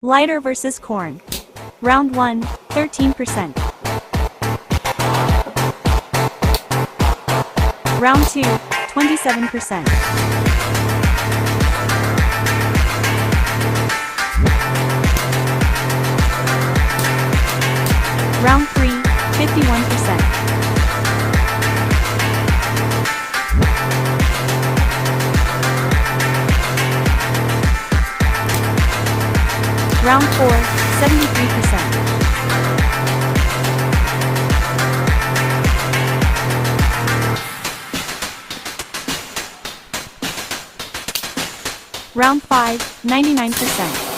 Lighter versus corn. Round 1, 13%. Round 2, 27%. Round 3, 51%. Round 4, 73%. Round 5, 99%.